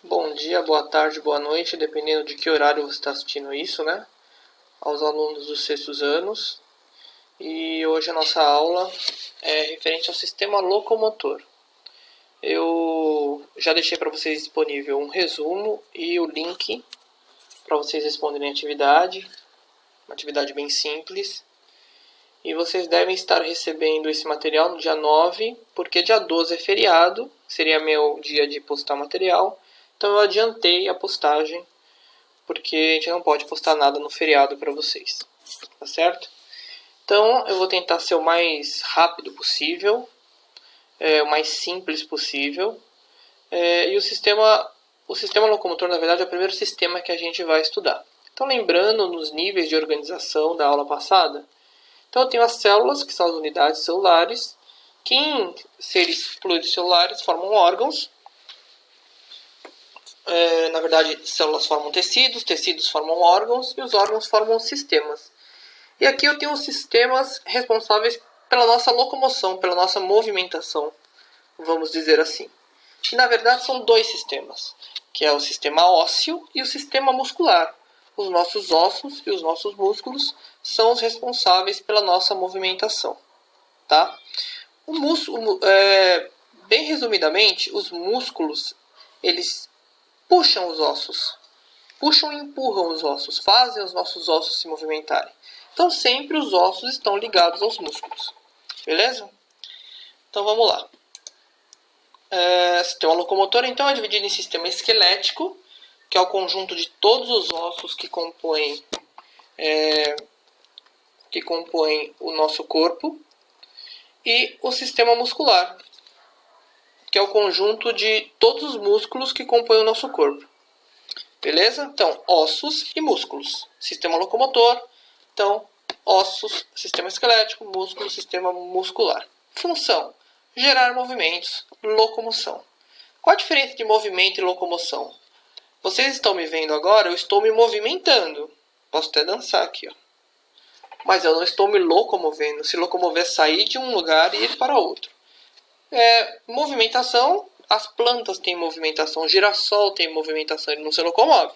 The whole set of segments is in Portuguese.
Bom dia, boa tarde, boa noite, dependendo de que horário você está assistindo isso, né? Aos alunos dos sextos anos. E hoje a nossa aula é referente ao sistema locomotor. Eu já deixei para vocês disponível um resumo e o link para vocês responderem a atividade. Uma atividade bem simples. E vocês devem estar recebendo esse material no dia 9, porque dia 12 é feriado, seria meu dia de postar material. Então eu adiantei a postagem, porque a gente não pode postar nada no feriado para vocês, tá certo? Então eu vou tentar ser o mais rápido possível, o mais simples possível. E o sistema locomotor, na verdade, é o primeiro sistema que a gente vai estudar. Então, lembrando nos níveis de organização da aula passada, então eu tenho as células, que são as unidades celulares, que em seres pluricelulares formam órgãos. Na verdade, células formam tecidos, tecidos formam órgãos e os órgãos formam sistemas. E aqui eu tenho os sistemas responsáveis pela nossa locomoção, pela nossa movimentação, vamos dizer assim. Que na verdade são dois sistemas, que é o sistema ósseo e o sistema muscular. Os nossos ossos e os nossos músculos são os responsáveis pela nossa movimentação, tá? Bem resumidamente, os músculos, eles puxam os ossos, puxam e empurram os ossos, fazem os nossos ossos se movimentarem. Então sempre os ossos estão ligados aos músculos, beleza? Então vamos lá. Sistema locomotor então é dividido em sistema esquelético, que é o conjunto de todos os ossos que compõem o nosso corpo, e o sistema muscular, que é o conjunto de todos os músculos que compõem o nosso corpo. Beleza? Então, ossos e músculos. Sistema locomotor, então, ossos, sistema esquelético, músculo, sistema muscular. Função: gerar movimentos, locomoção. Qual a diferença de movimento e locomoção? Vocês estão me vendo agora, eu estou me movimentando. Posso até dançar aqui, ó. Mas eu não estou me locomovendo. Se locomover é sair de um lugar e ir para outro. Movimentação, as plantas têm movimentação, o girassol tem movimentação, ele não se locomove,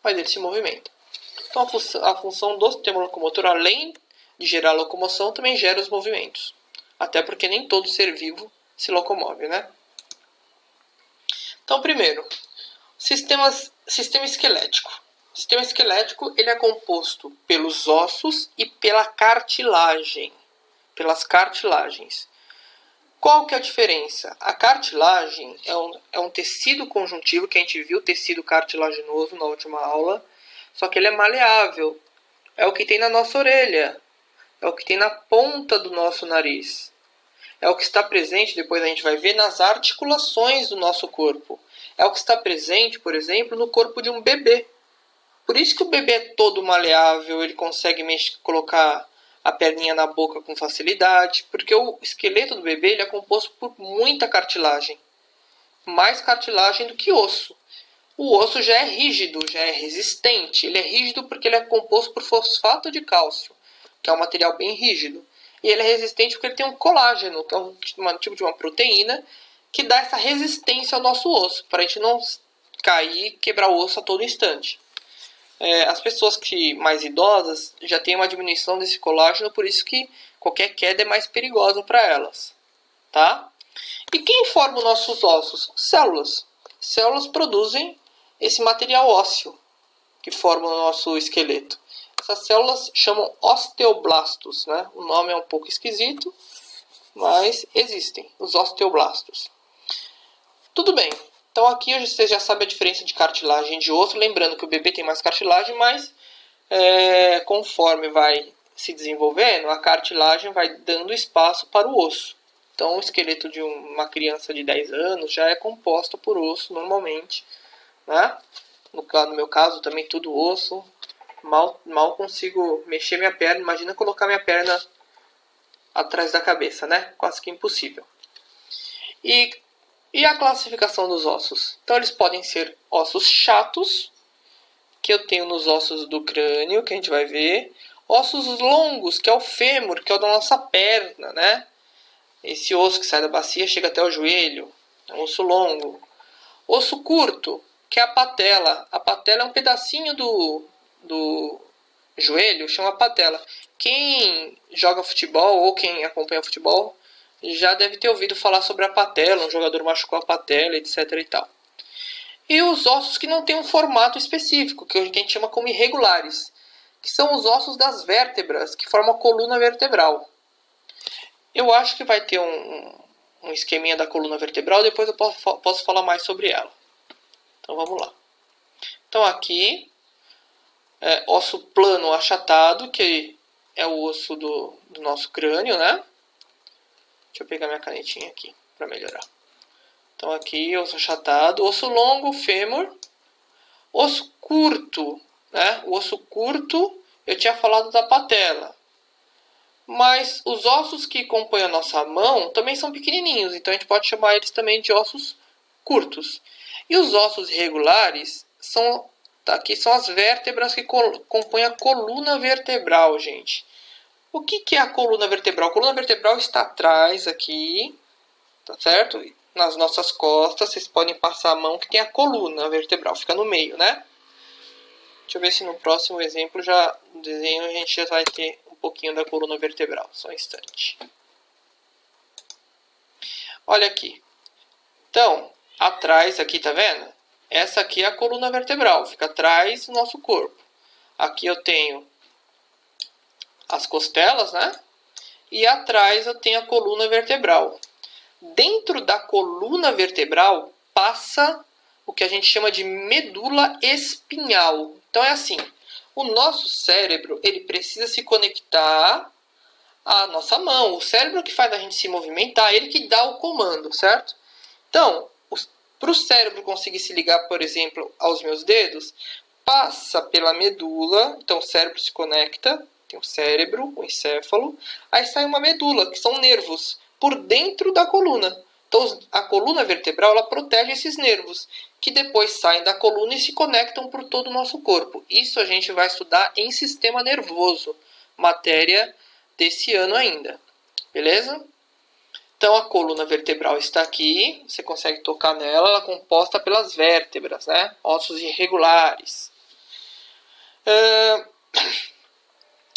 mas ele se movimenta. Então a função do sistema locomotor, além de gerar locomoção, também gera os movimentos. Até porque nem todo ser vivo se locomove, né? Então, primeiro, sistema esquelético. O sistema esquelético ele é composto pelos ossos e pela cartilagem, pelas cartilagens. Qual que é a diferença? A cartilagem é um tecido conjuntivo que a gente viu, tecido cartilaginoso na última aula, só que ele é maleável. É o que tem na nossa orelha, é o que tem na ponta do nosso nariz. É o que está presente, depois a gente vai ver, nas articulações do nosso corpo. É o que está presente, por exemplo, no corpo de um bebê. Por isso que o bebê é todo maleável, ele consegue colocar a perninha na boca com facilidade, porque o esqueleto do bebê ele é composto por muita cartilagem. Mais cartilagem do que osso. O osso já é rígido, já é resistente. Ele é rígido porque ele é composto por fosfato de cálcio, que é um material bem rígido. E ele é resistente porque ele tem um colágeno, que é um tipo de uma proteína, que dá essa resistência ao nosso osso, para a gente não cair e quebrar o osso a todo instante. As pessoas mais idosas já têm uma diminuição desse colágeno, por isso que qualquer queda é mais perigosa para elas, tá? E quem forma os nossos ossos? Células. Células produzem esse material ósseo que forma o nosso esqueleto. Essas células chamam osteoblastos, né? O nome é um pouco esquisito, mas existem os osteoblastos. Tudo bem. Então aqui você já sabe a diferença de cartilagem e de osso. Lembrando que o bebê tem mais cartilagem, mas conforme vai se desenvolvendo, a cartilagem vai dando espaço para o osso. Então o esqueleto de uma criança de 10 anos já é composto por osso normalmente, né? No meu caso também tudo osso. Mal consigo mexer minha perna. Imagina colocar minha perna atrás da cabeça, né? Quase que impossível. E a classificação dos ossos? Então eles podem ser ossos chatos, que eu tenho nos ossos do crânio, que a gente vai ver. Ossos longos, que é o fêmur, que é o da nossa perna, né? Esse osso que sai da bacia chega até o joelho. É um osso longo. Osso curto, que é a patela. A patela é um pedacinho do joelho, chama patela. Quem joga futebol ou quem acompanha futebol já deve ter ouvido falar sobre a patela, um jogador machucou a patela, etc e tal. E os ossos que não têm um formato específico, que a gente chama como irregulares, que são os ossos das vértebras, que formam a coluna vertebral. Eu acho que vai ter um esqueminha da coluna vertebral, depois eu posso falar mais sobre ela. Então vamos lá. Então aqui, osso plano achatado, que é o osso do nosso crânio, né? Deixa eu pegar minha canetinha aqui para melhorar. Então aqui, osso achatado, osso longo, fêmur, osso curto, né? O osso curto, eu tinha falado da patela. Mas os ossos que compõem a nossa mão também são pequenininhos, então a gente pode chamar eles também de ossos curtos. E os ossos irregulares aqui são as vértebras que compõem a coluna vertebral, gente. O que é a coluna vertebral? A coluna vertebral está atrás aqui, tá certo? Nas nossas costas, vocês podem passar a mão que tem a coluna vertebral, fica no meio, né? Deixa eu ver se no próximo exemplo no desenho a gente já vai ter um pouquinho da coluna vertebral. Só um instante. Olha aqui. Então, atrás aqui, tá vendo? Essa aqui é a coluna vertebral, fica atrás do nosso corpo. Aqui eu tenho as costelas, né? E atrás eu tenho a coluna vertebral. Dentro da coluna vertebral passa o que a gente chama de medula espinhal. Então é assim, o nosso cérebro ele precisa se conectar à nossa mão. O cérebro que faz a gente se movimentar, ele que dá o comando, certo? Então, para o cérebro conseguir se ligar, por exemplo, aos meus dedos, passa pela medula. Então o cérebro se conecta, tem o cérebro, o encéfalo, aí sai uma medula, que são nervos, por dentro da coluna. Então a coluna vertebral ela protege esses nervos, que depois saem da coluna e se conectam por todo o nosso corpo. Isso a gente vai estudar em sistema nervoso, matéria desse ano ainda. Beleza? Então a coluna vertebral está aqui, você consegue tocar nela, ela é composta pelas vértebras, né? Ossos irregulares.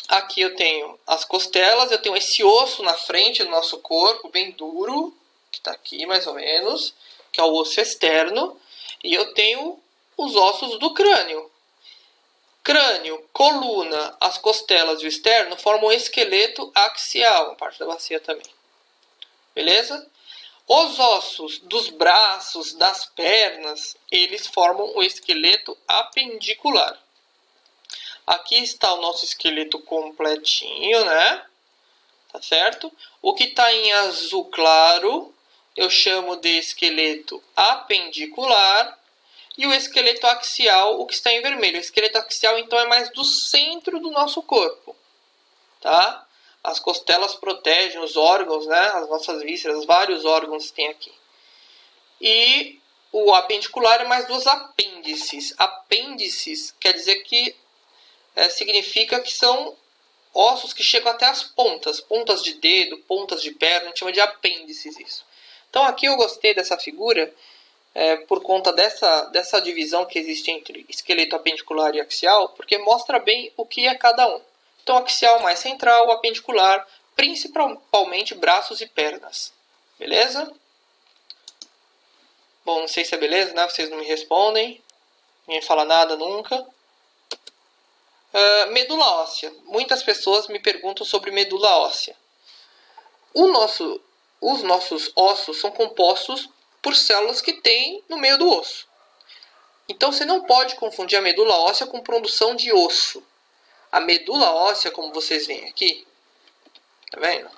Aqui eu tenho as costelas, eu tenho esse osso na frente do nosso corpo, bem duro, que está aqui mais ou menos, que é o osso externo, e eu tenho os ossos do crânio. Crânio, coluna, as costelas e o externo formam o esqueleto axial, parte da bacia também. Beleza? Os ossos dos braços, das pernas, eles formam o esqueleto apendicular. Aqui está o nosso esqueleto completinho, né? Tá certo? O que está em azul claro, eu chamo de esqueleto apendicular. E o esqueleto axial, o que está em vermelho. O esqueleto axial, então, é mais do centro do nosso corpo. Tá? As costelas protegem os órgãos, né? As nossas vísceras, vários órgãos tem aqui. E o apendicular é mais dos apêndices. Apêndices quer dizer que significa que são ossos que chegam até as pontas. Pontas de dedo, pontas de perna, a gente chama de apêndices isso. Então aqui eu gostei dessa figura por conta dessa divisão que existe entre esqueleto apendicular e axial, porque mostra bem o que é cada um. Então axial mais central, apendicular, principalmente braços e pernas. Beleza? Bom, não sei se é beleza, né? Vocês não me respondem. Ninguém fala nada nunca. Medula óssea. Muitas pessoas me perguntam sobre medula óssea. Os nossos ossos são compostos por células que tem no meio do osso. Então você não pode confundir a medula óssea com produção de osso. A medula óssea, como vocês veem aqui, tá vendo?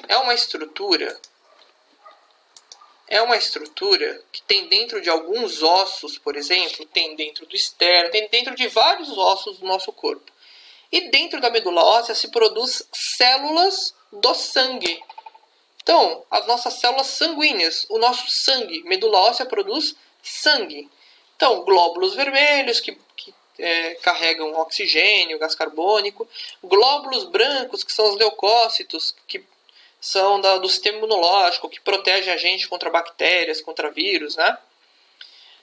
É uma estrutura que tem dentro de alguns ossos, por exemplo, tem dentro do externo, tem dentro de vários ossos do nosso corpo. E dentro da medula óssea se produz células do sangue. Então, as nossas células sanguíneas, o nosso sangue, medula óssea produz sangue. Então, glóbulos vermelhos que carregam oxigênio, gás carbônico. Glóbulos brancos, que são os leucócitos, que são do sistema imunológico, que protege a gente contra bactérias, contra vírus, né?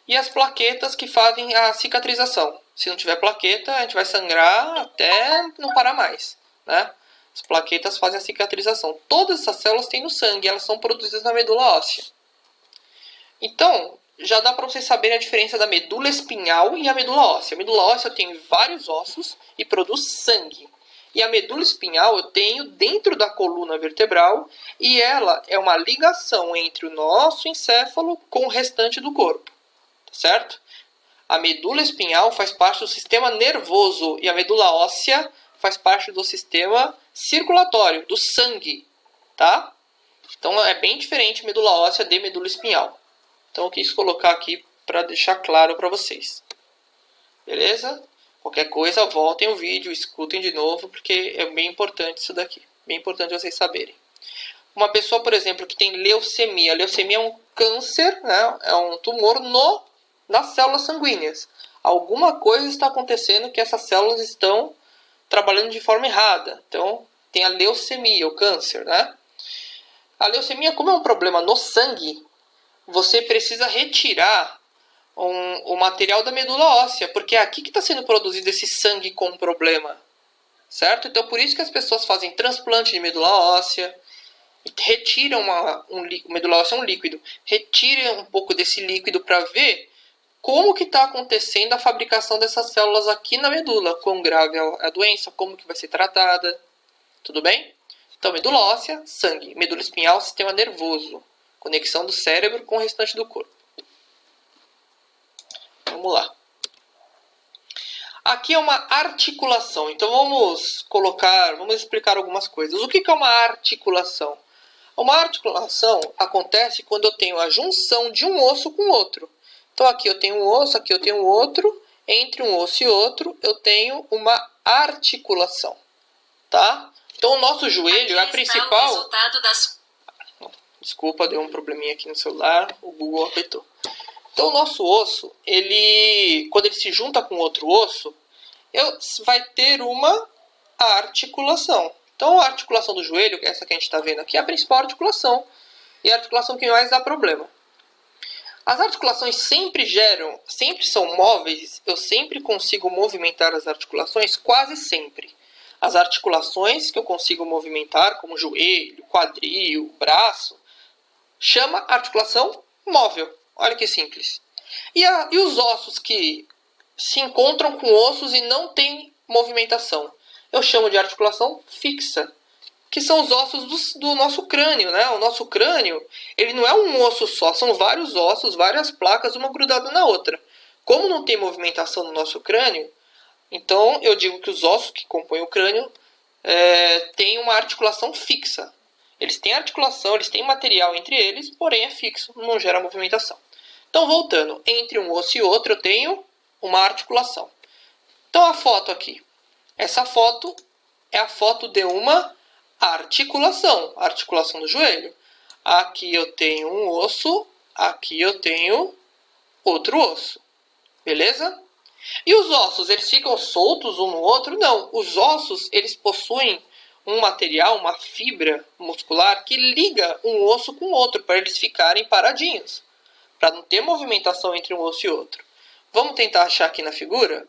E as plaquetas que fazem a cicatrização. Se não tiver plaqueta, a gente vai sangrar até não parar mais, né? As plaquetas fazem a cicatrização. Todas essas células têm no sangue, elas são produzidas na medula óssea. Então, já dá para vocês saberem a diferença da medula espinhal e a medula óssea. A medula óssea tem vários ossos e produz sangue. E a medula espinhal eu tenho dentro da coluna vertebral e ela é uma ligação entre o nosso encéfalo com o restante do corpo, certo? A medula espinhal faz parte do sistema nervoso e a medula óssea faz parte do sistema circulatório, do sangue, tá? Então é bem diferente medula óssea de medula espinhal. Então eu quis colocar aqui para deixar claro para vocês. Beleza? Qualquer coisa, voltem o vídeo, escutem de novo, porque é bem importante isso daqui. Bem importante vocês saberem. Uma pessoa, por exemplo, que tem leucemia. A leucemia é um câncer, né? É um tumor nas células sanguíneas. Alguma coisa está acontecendo que essas células estão trabalhando de forma errada. Então, tem a leucemia, o câncer, né? A leucemia, como é um problema no sangue, você precisa retirar o material da medula óssea, porque é aqui que está sendo produzido esse sangue com problema, certo? Então, por isso que as pessoas fazem transplante de medula óssea, retiram medula óssea é um líquido, retiram um pouco desse líquido para ver como que está acontecendo a fabricação dessas células aqui na medula, quão grave é a doença, como que vai ser tratada, tudo bem? Então, medula óssea, sangue, medula espinhal, sistema nervoso, conexão do cérebro com o restante do corpo. Vamos lá. Aqui é uma articulação. Então vamos explicar algumas coisas. O que é uma articulação? Uma articulação acontece quando eu tenho a junção de um osso com outro. Então aqui eu tenho um osso, aqui eu tenho outro. Entre um osso e outro eu tenho uma articulação. Tá? Então o nosso joelho é a principal... Desculpa, deu um probleminha aqui no celular. O Google apertou. Então o nosso osso, quando ele se junta com outro osso, vai ter uma articulação. Então a articulação do joelho, essa que a gente está vendo aqui, é a principal articulação. E a articulação que mais dá problema. As articulações sempre são móveis, eu sempre consigo movimentar as articulações, quase sempre. As articulações que eu consigo movimentar, como joelho, quadril, braço, chama articulação móvel. Olha que simples. E os ossos que se encontram com ossos e não têm movimentação? Eu chamo de articulação fixa, que são os ossos do nosso crânio, né? O nosso crânio, ele não é um osso só, são vários ossos, várias placas, uma grudada na outra. Como não tem movimentação no nosso crânio, então eu digo que os ossos que compõem o crânio têm uma articulação fixa. Eles têm articulação, eles têm material entre eles, porém é fixo, não gera movimentação. Então, voltando, entre um osso e outro eu tenho uma articulação. Então, a foto aqui. Essa foto é a foto de uma articulação, a articulação do joelho. Aqui eu tenho um osso, aqui eu tenho outro osso. Beleza? E os ossos, eles ficam soltos um no outro? Não. Os ossos, eles possuem um material, uma fibra muscular que liga um osso com o outro para eles ficarem paradinhos, para não ter movimentação entre um osso e outro. Vamos tentar achar aqui na figura?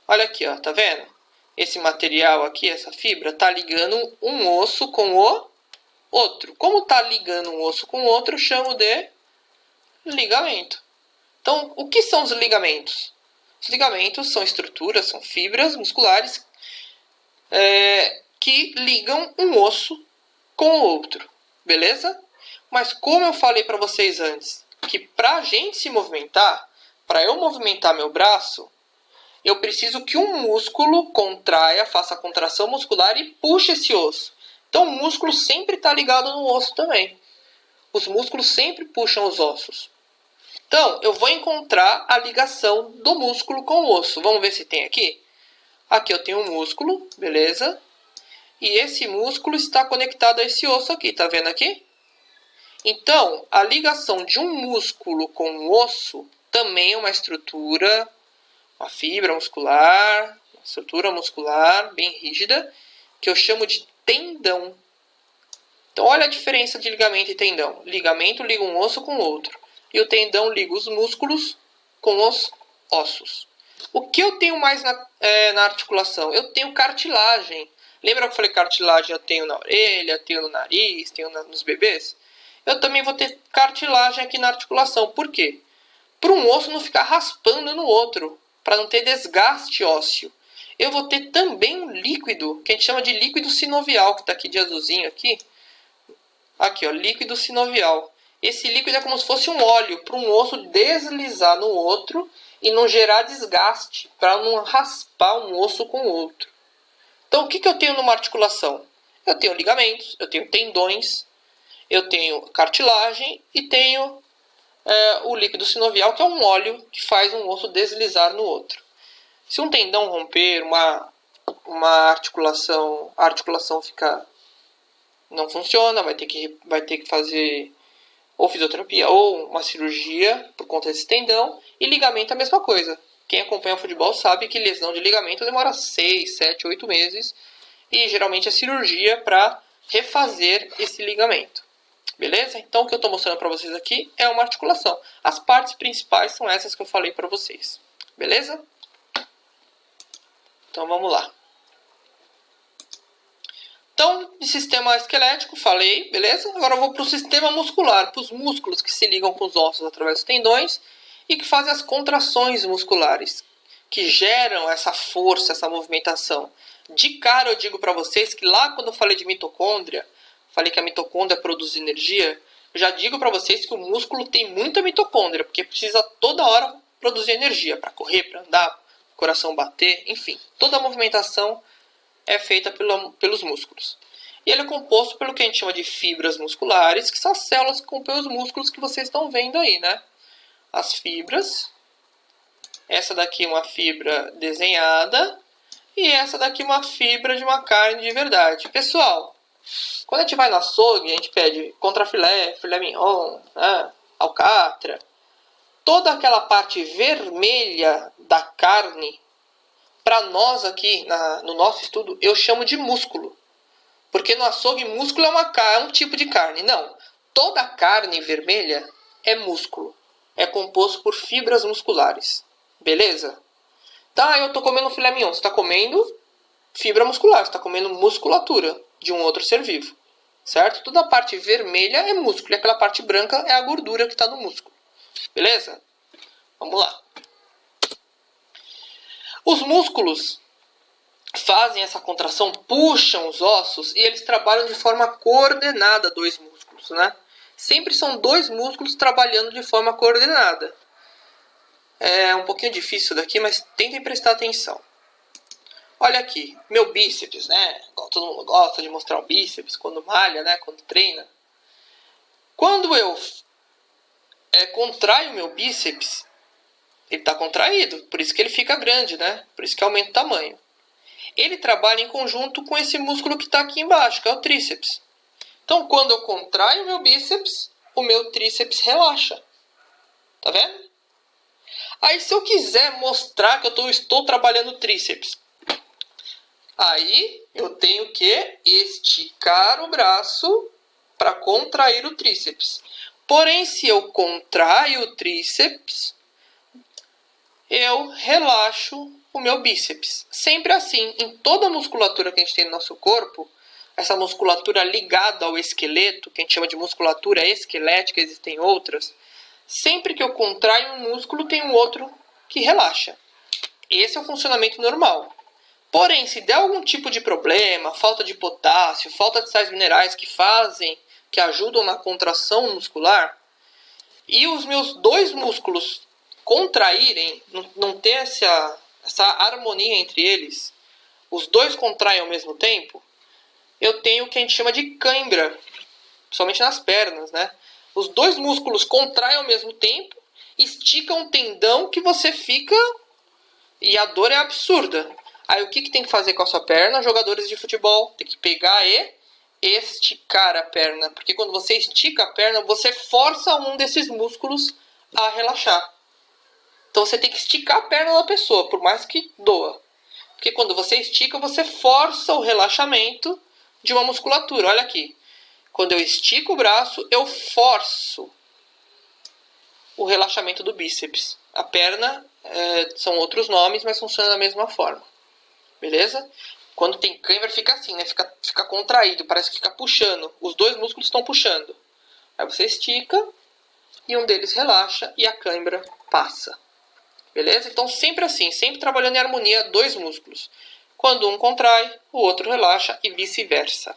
Olha aqui, ó, tá vendo? Esse material aqui, essa fibra, está ligando um osso com o outro. Como está ligando um osso com o outro, eu chamo de ligamento. Então, o que são os ligamentos? Os ligamentos são estruturas, são fibras musculares que ligam um osso com o outro. Beleza? Mas como eu falei para vocês antes, que para a gente se movimentar, para eu movimentar meu braço, eu preciso que um músculo contraia, faça a contração muscular e puxe esse osso. Então o músculo sempre está ligado no osso também. Os músculos sempre puxam os ossos. Então eu vou encontrar a ligação do músculo com o osso. Vamos ver se tem aqui? Aqui eu tenho um músculo, beleza? E esse músculo está conectado a esse osso aqui, tá vendo aqui? Então, a ligação de um músculo com um osso também é uma estrutura, uma fibra muscular, uma estrutura muscular bem rígida, que eu chamo de tendão. Então, olha a diferença de ligamento e tendão. Ligamento liga um osso com o outro. E o tendão liga os músculos com os ossos. O que eu tenho mais na articulação? Eu tenho cartilagem. Lembra que eu falei cartilagem eu tenho na orelha, tenho no nariz, tenho nos bebês? Eu também vou ter cartilagem aqui na articulação. Por quê? Para um osso não ficar raspando no outro, para não ter desgaste ósseo. Eu vou ter também um líquido, que a gente chama de líquido sinovial, que está aqui de azulzinho aqui. Aqui, ó, líquido sinovial. Esse líquido é como se fosse um óleo para um osso deslizar no outro e não gerar desgaste, para não raspar um osso com o outro. Então, o que eu tenho numa articulação? Eu tenho ligamentos, eu tenho tendões, eu tenho cartilagem e tenho o líquido sinovial, que é um óleo que faz um osso deslizar no outro. Se um tendão romper, uma articulação, a articulação não funciona, vai ter que fazer ou fisioterapia ou uma cirurgia por conta desse tendão. E ligamento é a mesma coisa. Quem acompanha o futebol sabe que lesão de ligamento demora 6, 7, 8 meses. E geralmente é cirurgia para refazer esse ligamento. Beleza? Então o que eu estou mostrando para vocês aqui é uma articulação. As partes principais são essas que eu falei para vocês. Beleza? Então vamos lá. Então, de sistema esquelético, falei, beleza? Agora eu vou para o sistema muscular, para os músculos que se ligam com os ossos através dos tendões e que fazem as contrações musculares, que geram essa força, essa movimentação. De cara eu digo para vocês que lá quando eu falei de mitocôndria, falei que a mitocôndria produz energia, eu já digo para vocês que o músculo tem muita mitocôndria, porque precisa toda hora produzir energia, para correr, para andar, o coração bater, enfim. Toda a movimentação é feita pelos músculos. E ele é composto pelo que a gente chama de fibras musculares, que são as células que compõem os músculos que vocês estão vendo aí, né? As fibras. Essa daqui é uma fibra desenhada. E essa daqui é uma fibra de uma carne de verdade. Pessoal, quando a gente vai no açougue, a gente pede contrafilé, filé mignon, né? Alcatra. Toda aquela parte vermelha da carne, para nós aqui, no nosso estudo, eu chamo de músculo. Porque no açougue, músculo é um tipo de carne. Não. Toda carne vermelha é músculo. É composto por fibras musculares. Beleza? Tá, eu estou comendo filé mignon. Você está comendo fibra muscular. Você está comendo musculatura de um outro ser vivo. Certo? Toda a parte vermelha é músculo. E aquela parte branca é a gordura que está no músculo. Beleza? Vamos lá. Os músculos fazem essa contração, puxam os ossos e eles trabalham de forma coordenada, dois músculos, né? Sempre são dois músculos trabalhando de forma coordenada. É um pouquinho difícil daqui, mas tentem prestar atenção. Olha aqui, meu bíceps, né? Todo mundo gosta de mostrar o bíceps quando malha, né? Quando treina. Quando eu contraio o meu bíceps, ele está contraído, por isso que ele fica grande, né? Por isso que aumenta o tamanho. Ele trabalha em conjunto com esse músculo que está aqui embaixo, que é o tríceps. Então, quando eu contraio o meu bíceps, o meu tríceps relaxa. Tá vendo? Aí, se eu quiser mostrar que eu estou trabalhando o tríceps, aí eu tenho que esticar o braço para contrair o tríceps. Porém, se eu contraio o tríceps, eu relaxo o meu bíceps. Sempre assim, em toda a musculatura que a gente tem no nosso corpo, essa musculatura ligada ao esqueleto, que a gente chama de musculatura esquelética, existem outras, sempre que eu contraio um músculo, tem um outro que relaxa. Esse é o funcionamento normal. Porém, se der algum tipo de problema, falta de potássio, falta de sais minerais que ajudam na contração muscular, e os meus dois músculos contraírem, não ter essa harmonia entre eles, os dois contraem ao mesmo tempo, eu tenho o que a gente chama de cãibra, somente nas pernas, né? Os dois músculos contraem ao mesmo tempo, esticam um tendão que você fica e a dor é absurda. Aí o que tem que fazer com a sua perna? Jogadores de futebol tem que pegar e esticar a perna, porque quando você estica a perna, você força um desses músculos a relaxar. Então você tem que esticar a perna da pessoa, por mais que doa. Porque quando você estica, você força o relaxamento de uma musculatura. Olha aqui. Quando eu estico o braço, eu forço o relaxamento do bíceps. A perna são outros nomes, mas funciona da mesma forma. Beleza? Quando tem cãibra fica assim, né? Fica contraído, parece que fica puxando. Os dois músculos estão puxando. Aí você estica e um deles relaxa e a cãibra passa. Beleza? Então sempre assim, sempre trabalhando em harmonia dois músculos. Quando um contrai, o outro relaxa e vice-versa.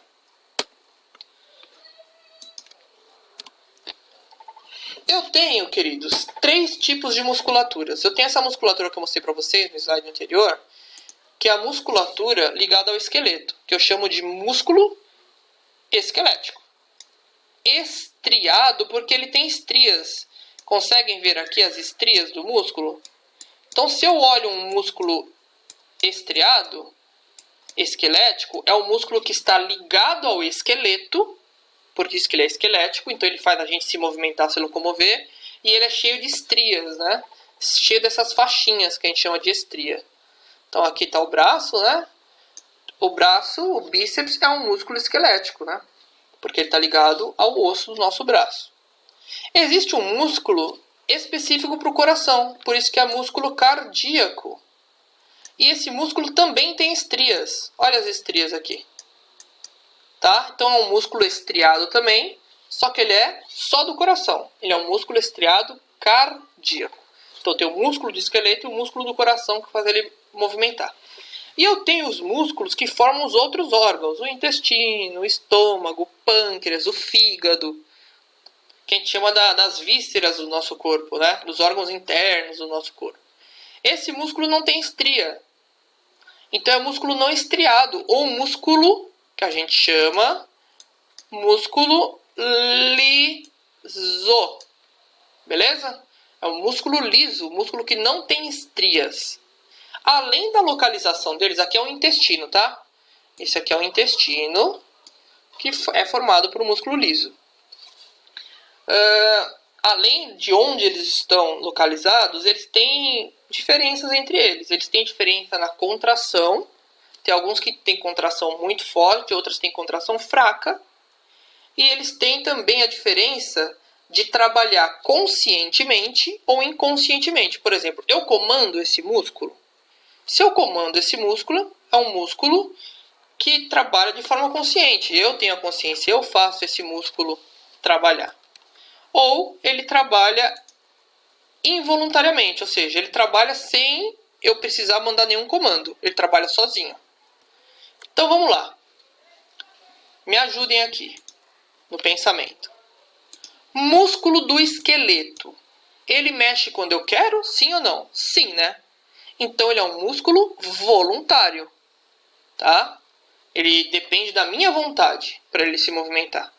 Eu tenho, queridos, 3 tipos de musculaturas. Eu tenho essa musculatura que eu mostrei para vocês no slide anterior, que é a musculatura ligada ao esqueleto, que eu chamo de músculo esquelético. Estriado porque ele tem estrias. Conseguem ver aqui as estrias do músculo? Então, se eu olho um músculo estriado, esquelético, é um músculo que está ligado ao esqueleto, porque isso que ele é esquelético, então ele faz a gente se movimentar, se locomover, e ele é cheio de estrias, né? Cheio dessas faixinhas que a gente chama de estria. Então aqui está o braço, né? O braço, o bíceps, é um músculo esquelético, né? Porque ele está ligado ao osso do nosso braço. Existe um músculo específico para o coração, por isso que é músculo cardíaco. E esse músculo também tem estrias. Olha as estrias aqui. Tá? Então é um músculo estriado também, só que ele é só do coração. Ele é um músculo estriado cardíaco. Então tem o músculo do esqueleto e o músculo do coração que faz ele movimentar. E eu tenho os músculos que formam os outros órgãos, o intestino, o estômago, o pâncreas, o fígado, que a gente chama das vísceras do nosso corpo, né? Dos órgãos internos do nosso corpo. Esse músculo não tem estria. Então é músculo não estriado, ou músculo que a gente chama músculo liso. Beleza? É um músculo liso, músculo que não tem estrias. Além da localização deles, aqui é o intestino, tá? Esse aqui é o intestino, que é formado por um músculo liso. Além de onde eles estão localizados, eles têm diferenças entre eles. Eles têm diferença na contração. Tem alguns que têm contração muito forte, outros têm contração fraca. E eles têm também a diferença de trabalhar conscientemente ou inconscientemente. Por exemplo, eu comando esse músculo. Se eu comando esse músculo, é um músculo que trabalha de forma consciente. Eu tenho a consciência, eu faço esse músculo trabalhar. Ou ele trabalha involuntariamente, ou seja, ele trabalha sem eu precisar mandar nenhum comando. Ele trabalha sozinho. Então vamos lá. Me ajudem aqui no pensamento. Músculo do esqueleto. Ele mexe quando eu quero? Sim ou não? Sim, né? Então ele é um músculo voluntário. Tá? Ele depende da minha vontade para ele se movimentar.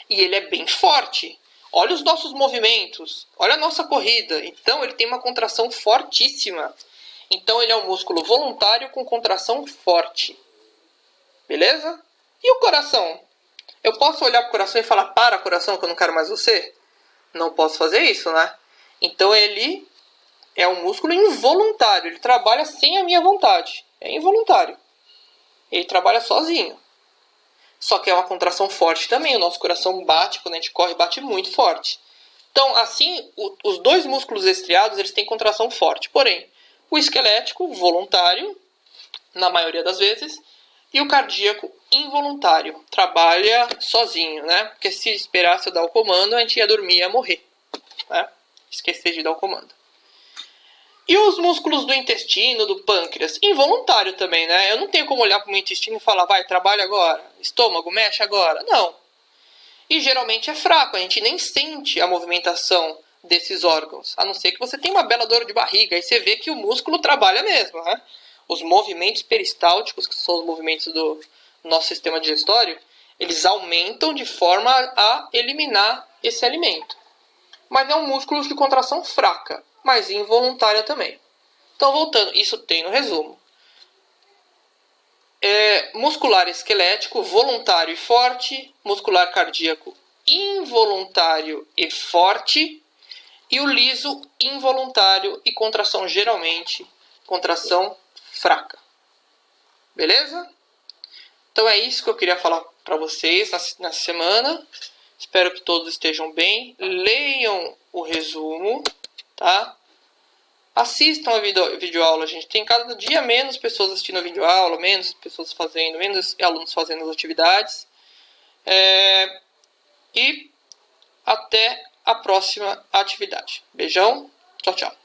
E ele é bem forte. Olha os nossos movimentos. Olha a nossa corrida. Então ele tem uma contração fortíssima. Então ele é um músculo voluntário com contração forte. Beleza? E o coração? Eu posso olhar para o coração e falar, para coração que eu não quero mais você? Não posso fazer isso, né? Então ele é um músculo involuntário. Ele trabalha sem a minha vontade. É involuntário. Ele trabalha sozinho. Só que é uma contração forte também. O nosso coração bate, quando a gente corre, bate muito forte. Então, assim, os dois músculos estriados, eles têm contração forte. Porém, o esquelético, voluntário, na maioria das vezes, e o cardíaco, involuntário. Trabalha sozinho, né? Porque se esperasse eu dar o comando, a gente ia dormir e ia morrer. Né? Esquecer de dar o comando. E os músculos do intestino, do pâncreas? Involuntário também, né? Eu não tenho como olhar para o meu intestino e falar, vai, trabalha agora. Estômago, mexe agora. Não. E geralmente é fraco, a gente nem sente a movimentação desses órgãos. A não ser que você tenha uma bela dor de barriga. Aí você vê que o músculo trabalha mesmo, né? Os movimentos peristálticos, que são os movimentos do nosso sistema digestório, eles aumentam de forma a eliminar esse alimento. Mas é um músculo de contração fraca, mas involuntária também. Então, voltando, isso tem no resumo. Muscular esquelético, voluntário e forte. Muscular cardíaco, involuntário e forte. E o liso, involuntário e contração geralmente, contração fraca. Beleza? Então é isso que eu queria falar para vocês nessa semana. Espero que todos estejam bem. Leiam o resumo, tá? Assistam a videoaula, gente. Tem cada dia menos pessoas assistindo a videoaula, menos pessoas fazendo, menos alunos fazendo as atividades. E até a próxima atividade. Beijão, tchau, tchau.